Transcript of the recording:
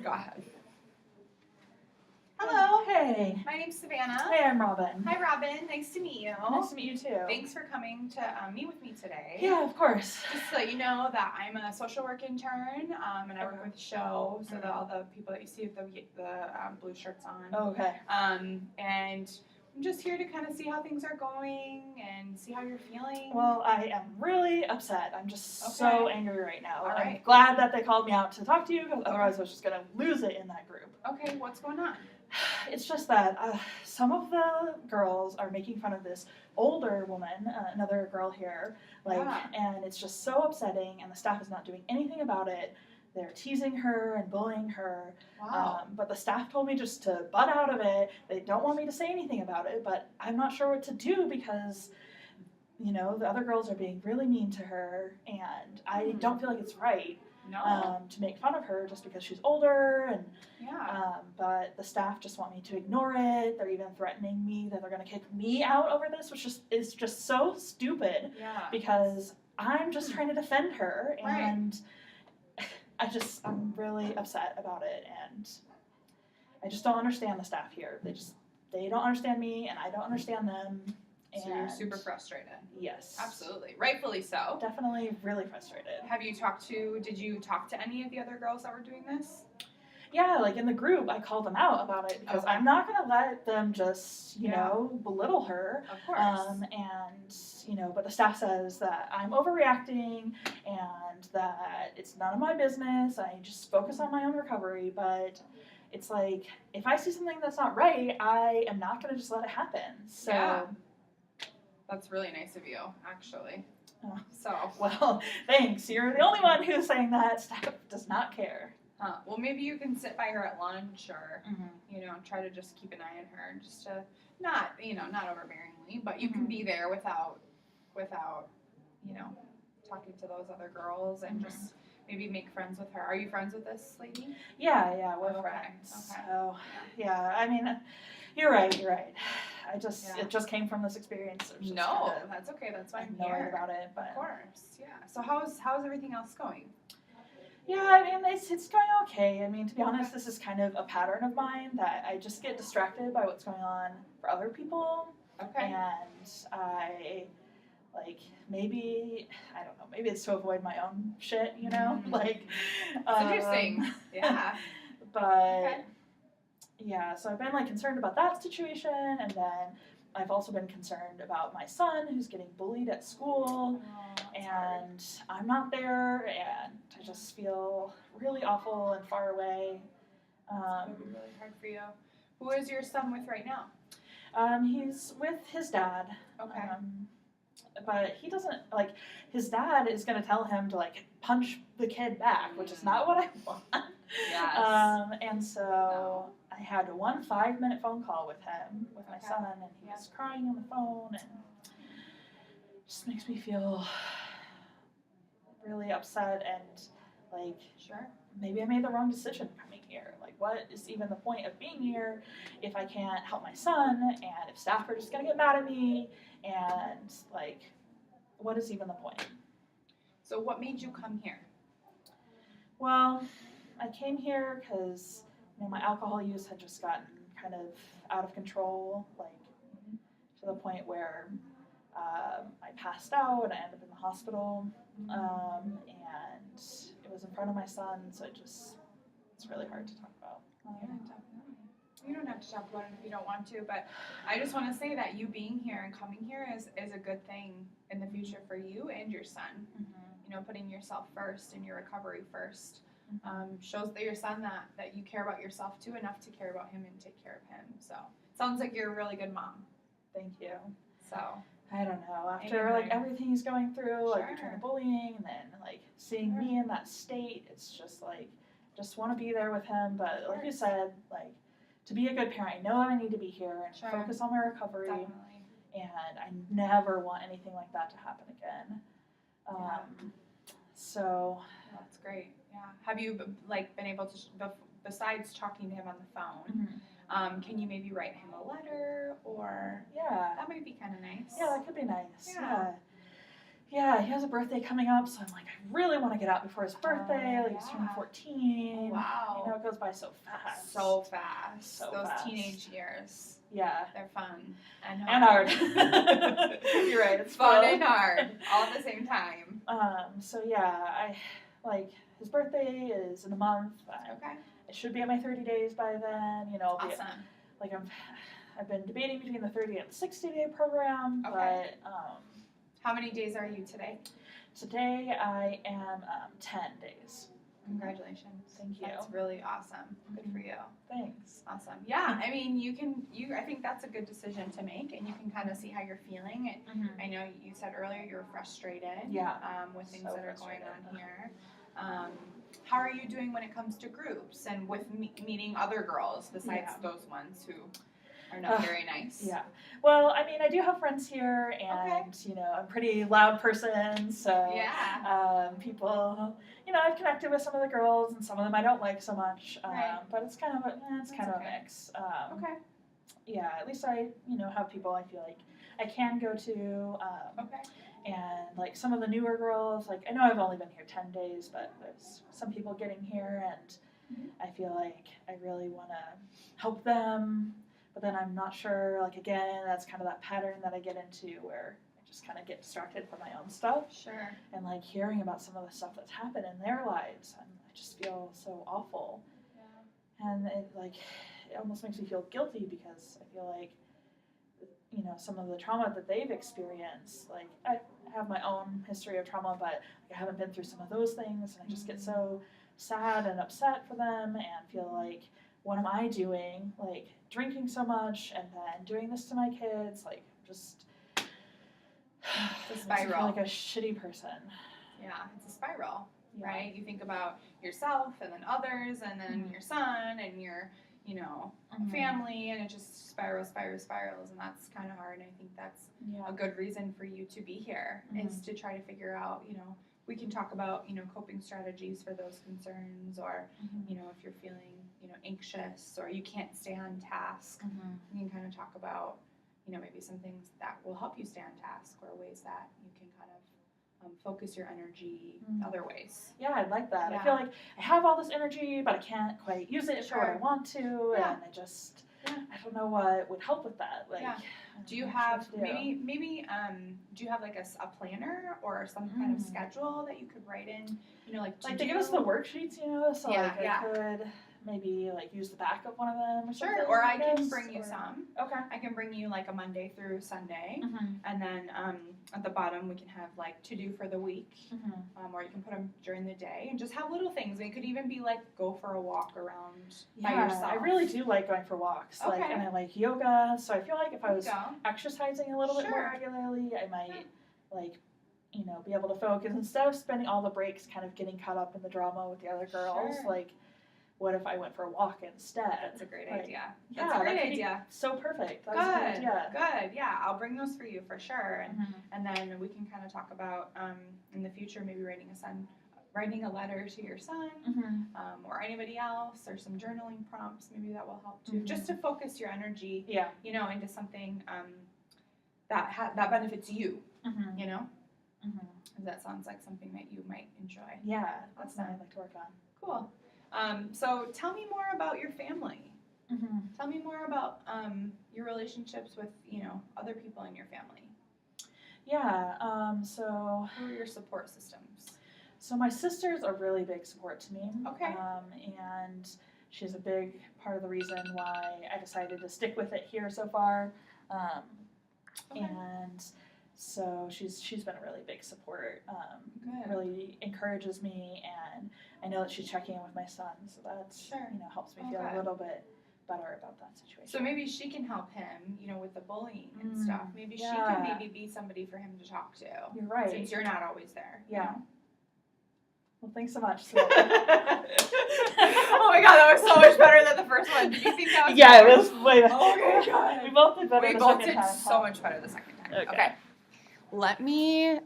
Go ahead. Hello. Hey. My name's Savannah. Hey, I'm Robin. Hi, Robin. Nice to meet you. Nice to meet you too. Thanks for coming to meet with me today. Yeah, of course. Just to let you know that I'm a social work intern, and I work with the show, so that all the people that you see with the blue shirts on. Okay. And I'm just here to kind of see how things are going and see how you're feeling. Well, I am really upset. I'm just so angry right now. All right. I'm glad that they called me out to talk to you, because otherwise I was just going to lose it in that group. Okay, what's going on? It's just that some of the girls are making fun of this older woman, another girl here, and it's just so upsetting, and the staff is not doing anything about it. They're teasing her and bullying her, but the staff told me just to butt out of it. They don't want me to say anything about it, but I'm not sure what to do because, you know, the other girls are being really mean to her, and I don't feel like it's right. No. To make fun of her just because she's older, and but the staff just want me to ignore it. They're even threatening me that they're going to kick me out over this, which is just so stupid. Yeah. Because I'm just trying to defend her, and I'm really upset about it, and I just don't understand the staff here. They don't understand me, and I don't understand them. So you're super frustrated. Yes. Absolutely. Rightfully so. Definitely really frustrated. Did you talk to any of the other girls that were doing this? Yeah, like in the group, I called them out about it because I'm not going to let them just, you know, belittle her. Of course. And, you know, but the staff says that I'm overreacting and that it's none of my business. I just focus on my own recovery. But it's like, if I see something that's not right, I am not going to just let it happen. So. Yeah. That's really nice of you, actually. Oh. So. Well, thanks. You're the only one who's saying that. Staff does not care. Well, maybe you can sit by her at lunch or, you know, try to just keep an eye on her, just to not overbearingly, but you can be there without, you know, talking to those other girls and just maybe make friends with her. Are you friends with this lady? Yeah, we're friends. Okay. So, yeah, I mean, you're right. It just came from this experience. No, that's okay. That's why I'm here. About it, but of course, yeah. So how's everything else going? Yeah, I mean, it's going okay. I mean, to be honest, this is kind of a pattern of mine that I just get distracted by what's going on for other people. Okay. And I, maybe it's to avoid my own shit, you know? It's interesting. Yeah. But, yeah, so I've been, concerned about that situation, and then I've also been concerned about my son who's getting bullied at school, and I'm not there, and I just feel really awful and far away. It's going to be really hard for you. Who is your son with right now? He's with his dad. Okay. But he doesn't, his dad is going to tell him to, punch the kid back, which is not what I want. Yes. And so I had one 5-minute phone call with him, with my son, and he was crying on the phone, and it just makes me feel really upset and maybe I made the wrong decision coming here. What is even the point of being here if I can't help my son, and if staff are just going to get mad at me, and what is even the point? So what made you come here? Well, I came here because my alcohol use had just gotten kind of out of control, to the point where I passed out and I ended up in the hospital, and it was in front of my son, so it's really hard to talk about. Yeah, definitely. You don't have to talk about it if you don't want to, but I just want to say that you being here and coming here is a good thing in the future for you and your son. You know, putting yourself first and your recovery first shows that your son that you care about yourself too, enough to care about him and take care of him. So it sounds like you're a really good mom. Thank you. So I don't know. After everything he's going through, between the bullying and then seeing me in that state, it's just just want to be there with him. But like you said, to be a good parent, I know that I need to be here and focus on my recovery. Definitely. And I never want anything like that to happen again. So that's great. Yeah. Have you been able to, besides talking to him on the phone, can you maybe write him a letter or? Yeah. That might be kind of nice. Yeah, that could be nice. Yeah. Yeah, he has a birthday coming up, so I'm like, I really want to get out before his birthday. Like, he's turning 14. Wow. You know, it goes by so fast. So fast. So Those fast. teenage years. Yeah. They're fun. And hard. You're right. It's fun and hard all at the same time. So yeah, like his birthday is in a month. Okay. I should be at my 30 days by then. You know, Awesome. I've been debating between the 30 and 60-day program, Okay. but how many days are you today? today I am 10 days. Congratulations. Thank you. That's really awesome. Good for you. Thanks. Awesome. Yeah, I mean, I think that's a good decision to make, and you can kind of see how you're feeling. I know you said earlier you were frustrated with things that are going on here. How are you doing when it comes to groups and with meeting other girls besides those ones who are not very nice? Yeah. Well, I mean, I do have friends here, and you know, I'm a pretty loud person, so people, you know, I've connected with some of the girls, and some of them I don't like so much. But it's kind of a mix. Yeah. At least I, you know, have people I feel like I can go to. And like some of the newer girls, like I know I've only been here 10 days, but there's some people getting here, and I feel like I really want to help them. But then I'm not sure, like, again, that's kind of that pattern that I get into where I just kind of get distracted from my own stuff. Sure. And, like, hearing about some of the stuff that's happened in their lives, and I just feel so awful. Yeah. And it almost makes me feel guilty because I feel like, you know, some of the trauma that they've experienced, like, I have my own history of trauma, but like, I haven't been through some of those things, and I just get so sad and upset for them and feel like, what am I doing? Like, drinking so much and then doing this to my kids, like, just it's a spiral. I feel like a shitty person. Yeah, it's a spiral, right? You think about yourself and then others and then your son and your, you know, family, and it just spirals, and that's kind of hard. And I think that's a good reason for you to be here is to try to figure out, you know, we can talk about, you know, coping strategies for those concerns, or, you know, if you're feeling, you know, anxious or you can't stay on task, we can kind of talk about, you know, maybe some things that will help you stay on task or ways that you can kind of focus your energy other ways. Yeah, I'd like that. I feel like I have all this energy, but I can't quite use it for what I want to, and I just, I don't know what would help with that. Like, do you have maybe do you have like a planner or some kind of schedule that you could write in? You know, like they give us the worksheets, you know, so I could maybe like use the back of one of them or something. Or I can bring you some. Okay. I can bring you like a Monday through Sunday, and then at the bottom we can have like to do for the week, or you can put them during the day and just have little things. It could even be like go for a walk around by yourself. I really do like going for walks, like, and I like yoga. So I feel like if I was exercising a little bit more regularly, I might like, you know, be able to focus instead of spending all the breaks kind of getting caught up in the drama with the other girls. Like, what if I went for a walk instead? That's a great idea. That's a great idea. So perfect. That good. Was a good. Good. Yeah, I'll bring those for you for sure, and then we can kind of talk about in the future maybe writing a letter to your son, or anybody else, or some journaling prompts. Maybe that will help too, just to focus your energy, you know, into something that benefits you. You know, that sounds like something that you might enjoy. Yeah, that's something I'd like to work on. Cool. So tell me more about your family. Tell me more about your relationships with, you know, other people in your family. Yeah. So who are your support systems? So my sister's a really big support to me. Okay. And she's a big part of the reason why I decided to stick with it here so far. And so she's been a really big support. Really encourages me, and I know that she's checking in with my son, so that's you know, helps me feel a little bit better about that situation. So maybe she can help him, you know, with the bullying and stuff. Maybe she can be somebody for him to talk to. You're right. Since you're not always there. Yeah. You know? Well, thanks so much. Oh my god, that was so much better than the first one. Did you think that was better? It was way better. Oh my god. We both did better We both did so much better the second time. Okay. Let me